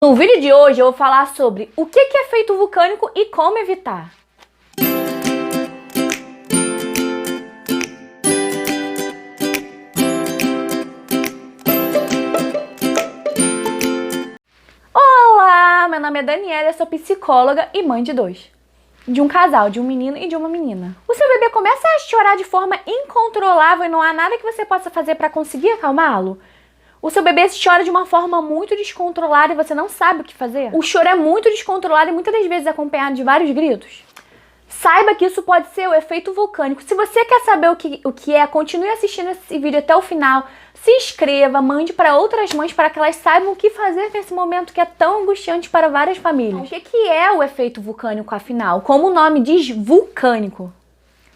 No vídeo de hoje eu vou falar sobre o que é efeito vulcânico e como evitar. Olá, meu nome é Daniela, eu sou psicóloga e mãe de dois. De um casal, de um menino e de uma menina. O seu bebê começa a chorar de forma incontrolável e não há nada que você possa fazer para conseguir acalmá-lo? O seu bebê chora de uma forma muito descontrolada e você não sabe o que fazer? O choro é muito descontrolado e muitas das vezes acompanhado de vários gritos. Saiba que isso pode ser o efeito vulcânico. Se você quer saber o que é, continue assistindo esse vídeo até o final. Se inscreva, mande para outras mães para que elas saibam o que fazer nesse momento que é tão angustiante para várias famílias. O que é o efeito vulcânico, afinal? Como o nome diz, vulcânico.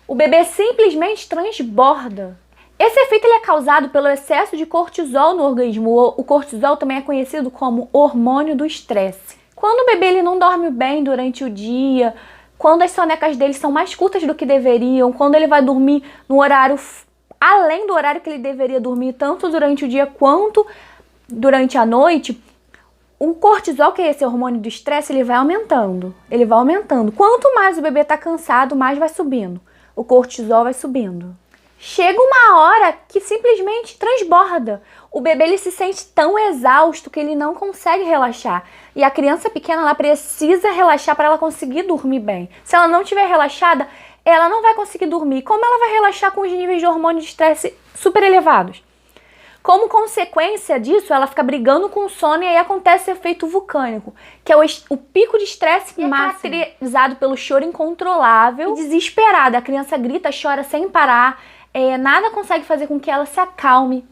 O bebê simplesmente transborda. Esse efeito ele é causado pelo excesso de cortisol no organismo. O cortisol também é conhecido como hormônio do estresse. Quando o bebê ele não dorme bem durante o dia, quando as sonecas dele são mais curtas do que deveriam, quando ele vai dormir no horário além do horário que ele deveria dormir, tanto durante o dia quanto durante a noite, o cortisol, que é esse hormônio do estresse, ele vai aumentando. Ele vai aumentando. Quanto mais o bebê está cansado, mais vai subindo. O cortisol vai subindo. Chega uma hora que simplesmente transborda. O bebê ele se sente tão exausto que ele não consegue relaxar. E a criança pequena ela precisa relaxar para ela conseguir dormir bem. Se ela não estiver relaxada, ela não vai conseguir dormir. Como ela vai relaxar com os níveis de hormônio de estresse super elevados? Como consequência disso, ela fica brigando com o sono e aí acontece o efeito vulcânico, que é o pico de estresse máximo, caracterizado pelo choro incontrolável e desesperado. A criança grita, chora sem parar. Nada consegue fazer com que ela se acalme.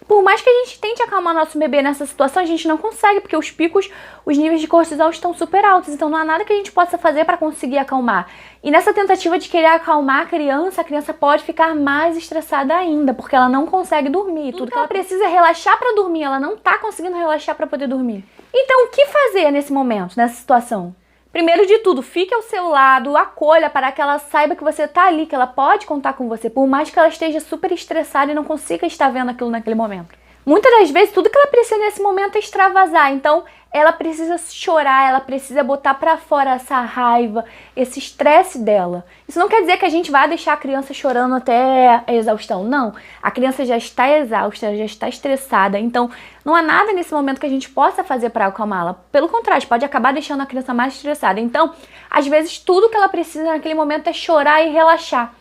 Por mais que a gente tente acalmar nosso bebê nessa situação, a gente não consegue, porque os picos, os níveis de cortisol estão super altos, então não há nada que a gente possa fazer para conseguir acalmar. E nessa tentativa de querer acalmar a criança pode ficar mais estressada ainda, porque ela não consegue dormir. Tudo que ela precisa é relaxar para dormir, ela não está conseguindo relaxar para poder dormir. Então, o que fazer nesse momento, nessa situação? Primeiro de tudo, fique ao seu lado, acolha para que ela saiba que você está ali, que ela pode contar com você, por mais que ela esteja super estressada e não consiga estar vendo aquilo naquele momento. Muitas das vezes, tudo que ela precisa nesse momento é extravasar, então ela precisa chorar, ela precisa botar para fora essa raiva, esse estresse dela. Isso não quer dizer que a gente vai deixar a criança chorando até a exaustão, não. A criança já está exausta, já está estressada, então não há nada nesse momento que a gente possa fazer para acalmá-la. Pelo contrário, pode acabar deixando a criança mais estressada. Então, às vezes, tudo que ela precisa naquele momento é chorar e relaxar.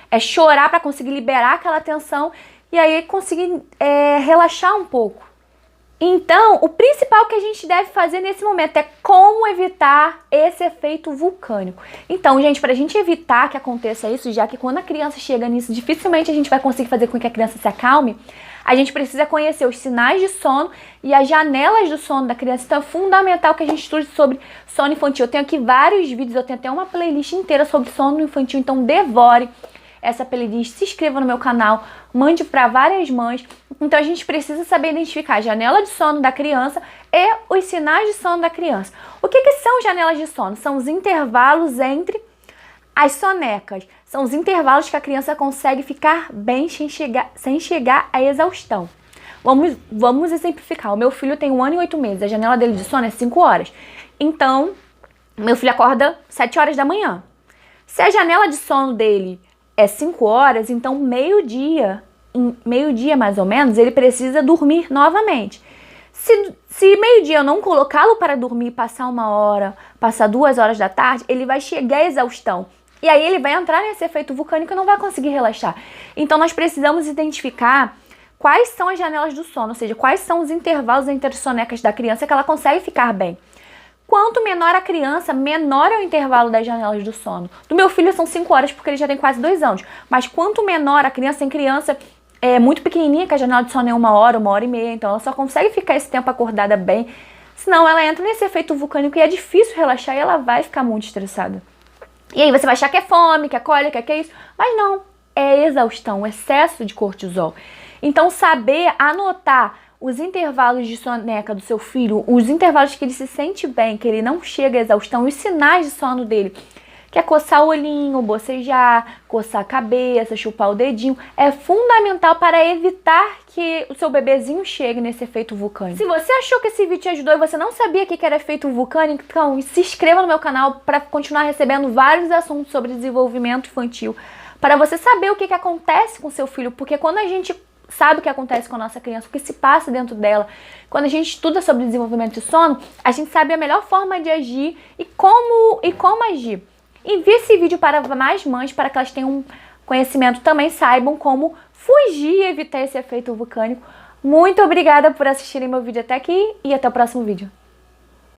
É chorar para conseguir liberar aquela tensão e aí conseguir relaxar um pouco. Então, o principal que a gente deve fazer nesse momento é como evitar esse efeito vulcânico. Então, gente, para a gente evitar que aconteça isso, já que quando a criança chega nisso, dificilmente a gente vai conseguir fazer com que a criança se acalme, a gente precisa conhecer os sinais de sono e as janelas do sono da criança. Então, é fundamental que a gente estude sobre sono infantil. Eu tenho aqui vários vídeos, eu tenho até uma playlist inteira sobre sono infantil, então devore essa playlist, se inscreva no meu canal, mande para várias mães. Então a gente precisa saber identificar a janela de sono da criança e os sinais de sono da criança. O que são janelas de sono? São os intervalos entre as sonecas. São os intervalos que a criança consegue ficar bem sem chegar à exaustão. Vamos exemplificar. O meu filho tem 1 ano e 8 meses. A janela dele de sono é 5 horas. Então, meu filho acorda 7 horas da manhã. Se a janela de sono dele é 5 horas, então meio-dia mais ou menos, ele precisa dormir novamente. Se meio-dia eu não colocá-lo para dormir, passar 1 hora, passar 2 horas da tarde, ele vai chegar à exaustão. E aí ele vai entrar nesse efeito vulcânico e não vai conseguir relaxar. Então nós precisamos identificar quais são as janelas do sono, ou seja, quais são os intervalos entre as sonecas da criança que ela consegue ficar bem. Quanto menor a criança, menor é o intervalo das janelas do sono. Do meu filho são 5 horas porque ele já tem quase 2 anos. Mas quanto menor a criança, tem criança muito pequenininha que a janela de sono é 1 hora, 1h30. Então ela só consegue ficar esse tempo acordada bem. Senão ela entra nesse efeito vulcânico e é difícil relaxar e ela vai ficar muito estressada. E aí você vai achar que é fome, que é cólica, que é isso. Mas não, é exaustão, excesso de cortisol. Então saber anotar os intervalos de soneca do seu filho, os intervalos que ele se sente bem, que ele não chega à exaustão, os sinais de sono dele, que é coçar o olhinho, bocejar, coçar a cabeça, chupar o dedinho. É fundamental para evitar que o seu bebezinho chegue nesse efeito vulcânico. Se você achou que esse vídeo te ajudou e você não sabia o que era efeito vulcânico, então se inscreva no meu canal para continuar recebendo vários assuntos sobre desenvolvimento infantil, para você saber o que acontece com seu filho, porque quando a gente sabe o que acontece com a nossa criança, o que se passa dentro dela, quando a gente estuda sobre desenvolvimento de sono, a gente sabe a melhor forma de agir e como agir. Envie esse vídeo para mais mães, para que elas tenham conhecimento, também saibam como fugir e evitar esse efeito vulcânico. Muito obrigada por assistirem meu vídeo até aqui e até o próximo vídeo.